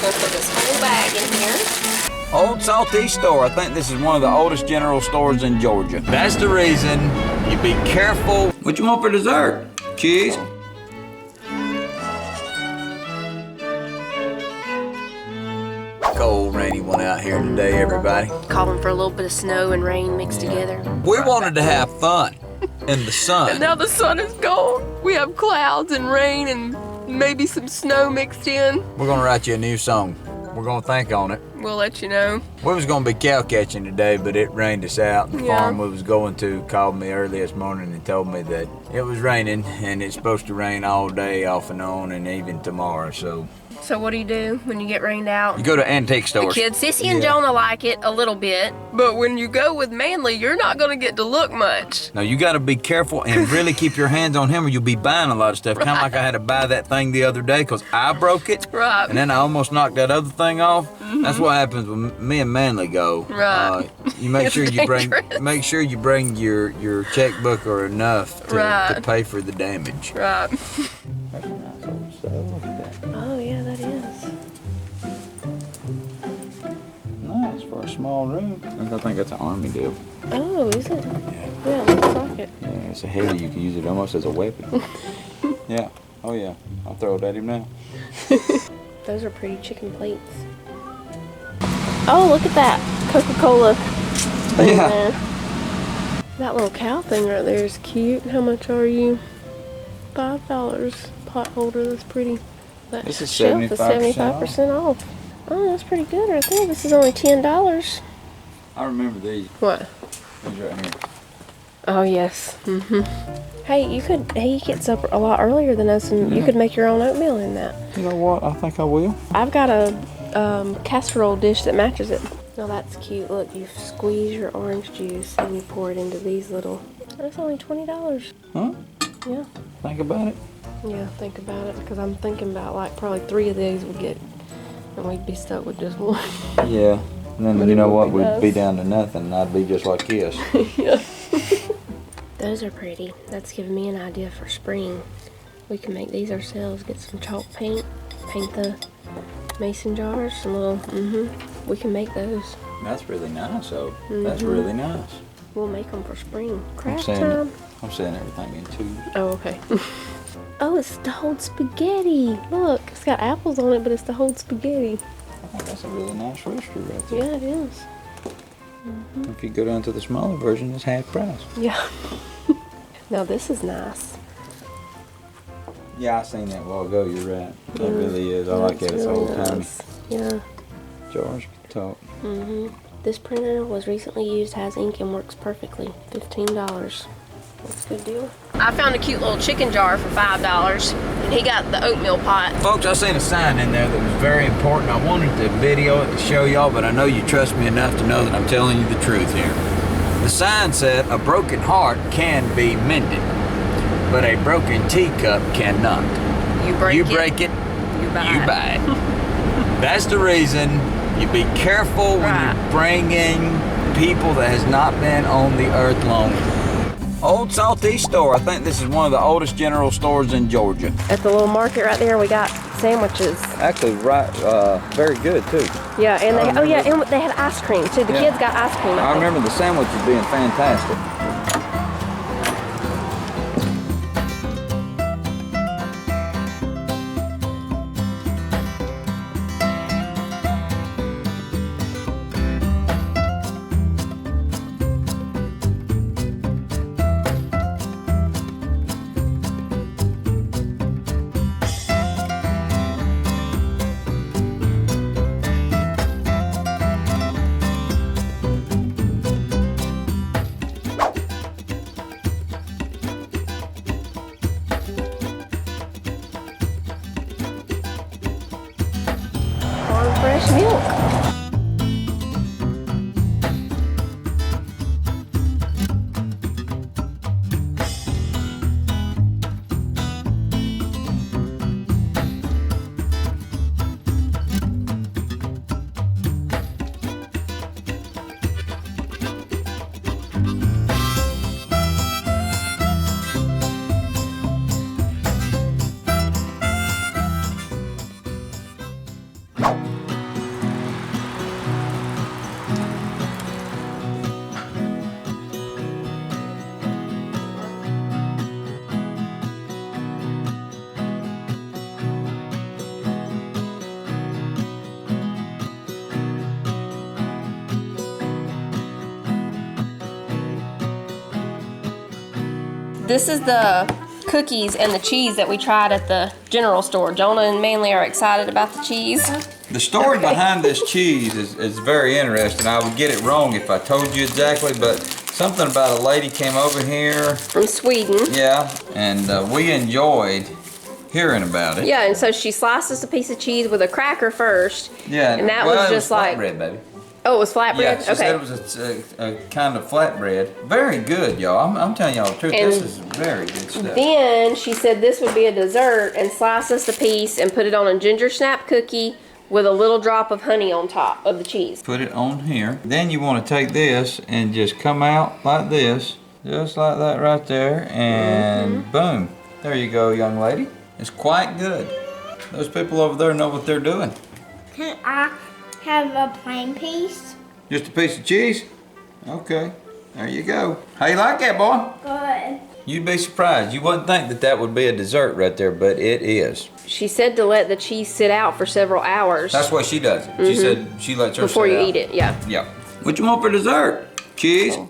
gonna put this whole bag in here. Old Southeast store. I think this is one of the oldest general stores in Georgia. That's the reason you be careful. What you want for dessert? Cheese? Cold, rainy one out here today, everybody. Calling for a little bit of snow and rain mixed together. We wanted to have fun in the sun. And now the sun is gone. We have clouds and rain and maybe some snow mixed in. We're gonna write you a new song. We're gonna think on it. We'll let you know. We was gonna be cow catching today, but it rained us out. The farm we was going to called me early this morning and told me that it was raining and it's supposed to rain all day off and on and even tomorrow, so. So what do you do when you get rained out? You go to antique The stores. kids, Sissy and Jonah like it a little bit, but when you go with Manly, you're not gonna get to look much. No, you gotta be careful and really keep your hands on him or you'll be buying a lot of stuff. Kind of like I had to buy that thing the other day because I broke it. Right. And then I almost knocked that other thing off. That's what happens when me and Manly go. Right. You make sure you bring dangerous. your checkbook or enough to pay for the damage. Right. That's a nice old cell. Look at that. Oh yeah, that is. Nice for a small room. I think that's an army deal. Oh, is it? Yeah. Yeah, it looks like it. Yeah, it's a heavy. You can use it almost as a weapon. Yeah. Oh yeah. I'll throw it at him now. Those are pretty chicken plates. Oh, look at that Coca-Cola. Yeah. That little cow thing right there is cute. How much are you? $5. Pot holder. That's pretty. That This is shelf is 75% off. Oh, that's pretty good right there. This is only $10. I remember these. What? These right here. Oh yes. Hey, he gets up a lot earlier than us, and you could make your own oatmeal in that. You know what? I think I will. I've got a casserole dish that matches it. Oh, that's cute. Look, you squeeze your orange juice and you pour it into these little. That's only $20. Huh? Yeah. Think about it. Yeah, think about it, because I'm thinking about like probably 3 of these would get, and we'd be stuck with just one. Yeah. And then you know what? We'd nice. be down to nothing, and I'd be just like this. Yeah. Those are pretty. That's giving me an idea for spring. We can make these ourselves. Get some chalk paint, paint the mason jars, some little. We can make those. That's really nice, though. That's really nice. We'll make them for spring. Craft I'm time. saying everything in twos. Oh, okay. Oh, it's the whole spaghetti. Look, it's got apples on it, but it's the whole spaghetti. I think that's a really nice recipe right there. Yeah, it is. If you go down to the smaller version, it's half price. Yeah. Now this is nice. Yeah, I seen that a while ago. You're right. That really is. I like that. It's old timey. Yeah. Jars talk. This printer was recently used, has ink, and works perfectly. $15. That's a good deal. I found a cute little chicken jar for $5, and he got the oatmeal pot. Folks, I seen a sign in there that was very important. I wanted to video it to show y'all, but I know you trust me enough to know that I'm telling you the truth here. The sign said, a broken heart can be mended, but a broken teacup cannot. You break it, you buy it. That's the reason you be careful when you're bringing people that has not been on the earth long. Old Southeast store. I think this is one of the oldest general stores in Georgia. At the little market right there, we got sandwiches. Actually, very good too. Yeah, and and they had ice cream too. The kids got ice cream. I remember the sandwiches being fantastic. Fresh milk. This is the cookies and the cheese that we tried at the general store. Jonah and Manly are excited about the cheese. The story behind this cheese is very interesting. I would get it wrong if I told you exactly, but something about a lady came over here. From Sweden. Yeah, and we enjoyed hearing about it. Yeah, and so she sliced us a piece of cheese with a cracker first. Yeah, and that was just like flatbread, baby. Oh, it was flatbread? Yeah, she okay. said it was a kind of flatbread. Very good, y'all. I'm telling y'all the truth. And this is very good stuff. Then she said this would be a dessert and slice us a piece and put it on a ginger snap cookie with a little drop of honey on top of the cheese. Put it on here. Then you want to take this and just come out like this. Just like that right there. And boom. There you go, young lady. It's quite good. Those people over there know what they're doing. Can I have a plain piece? Just a piece of cheese? Okay. There you go. How you like that, boy? Good. You'd be surprised. You wouldn't think that that would be a dessert right there, but it is. She said to let the cheese sit out for several hours. That's why she does it. She said she lets her before sit you out. eat it, yeah. Yeah. What you want for dessert? Cheese? Cool.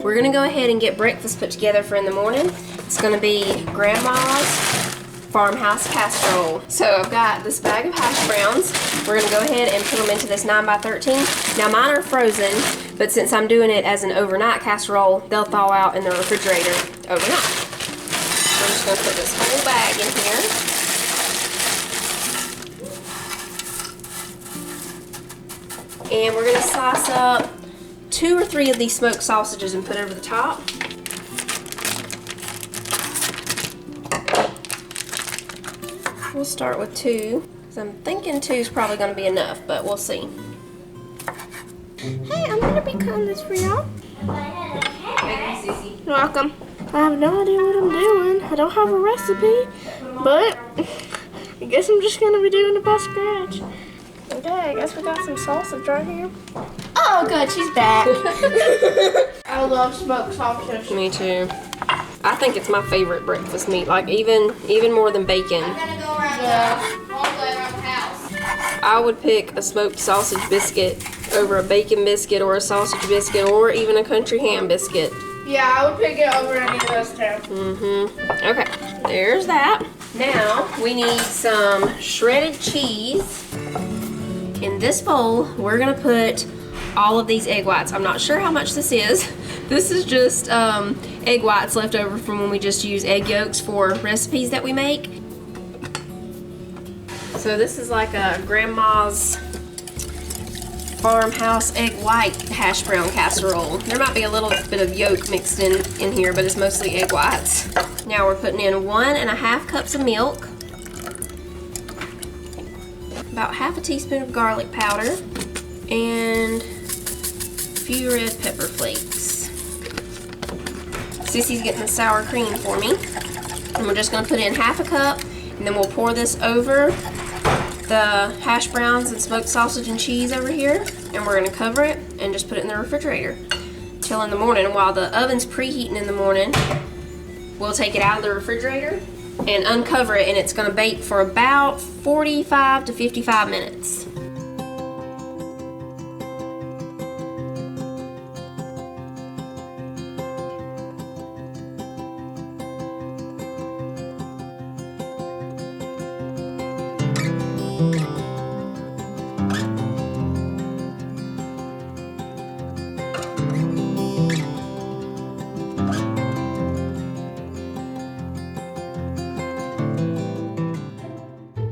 We're gonna go ahead and get breakfast put together for in the morning. It's gonna be Grandma's Farmhouse Casserole. So I've got this bag of hash browns. We're gonna go ahead and put them into this 9x13. Now mine are frozen, but since I'm doing it as an overnight casserole, they'll thaw out in the refrigerator overnight. I'm just gonna put this whole bag in here. And we're gonna slice up 2 or 3 of these smoked sausages and put over the top. We'll start with 2, because I'm thinking 2 is probably going to be enough, but we'll see. Hey, I'm gonna be cutting this for y'all. Thank you, Sissy. You're welcome. I have no idea what I'm doing. I don't have a recipe, but I guess I'm just gonna be doing it by scratch. Okay, I guess we got some sausage right here. Oh, good, she's back. I love smoked sausage. Me too. I think it's my favorite breakfast meat, like even more than bacon. I'm gonna go around all the way around the house. I would pick a smoked sausage biscuit over a bacon biscuit or a sausage biscuit or even a country ham biscuit. Yeah, I would pick it over any of those two. Okay, there's that. Now we need some shredded cheese. In this bowl, we're gonna put all of these egg whites. I'm not sure how much this is. This is just egg whites left over from when we just use egg yolks for recipes that we make. So this is like a Grandma's Farmhouse egg white hash brown casserole. There might be a little bit of yolk mixed in here, but it's mostly egg whites. Now we're putting in 1.5 cups of milk, about half a teaspoon of garlic powder, and a few red pepper flakes. Sissy's getting the sour cream for me. And we're just gonna put in half a cup, and then we'll pour this over the hash browns and smoked sausage and cheese over here, and we're gonna cover it and just put it in the refrigerator till in the morning. While the oven's preheating in the morning, we'll take it out of the refrigerator and uncover it, and it's gonna bake for about 45 to 55 minutes.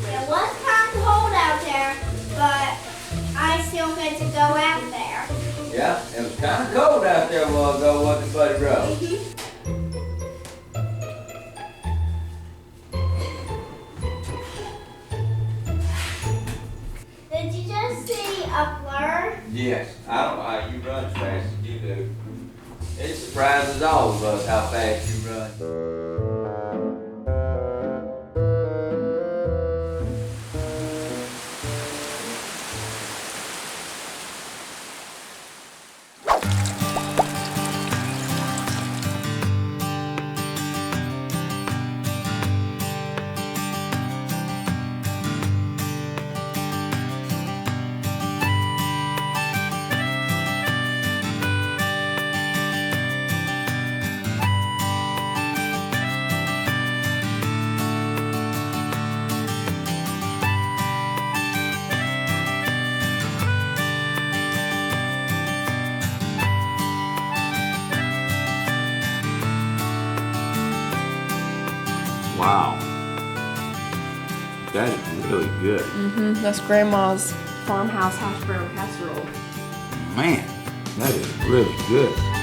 It was kind of cold out there, but I still get to go out there. Yeah, it was kind of cold out there a while ago, wasn't it, Buddy Bro? Did you just see a blur? Yes. I don't know how you run as fast as you do. It surprises all of us how fast you run. really good. Mm-hmm. That's Grandma's Farmhouse Hashbrown Casserole. Man, that is really good.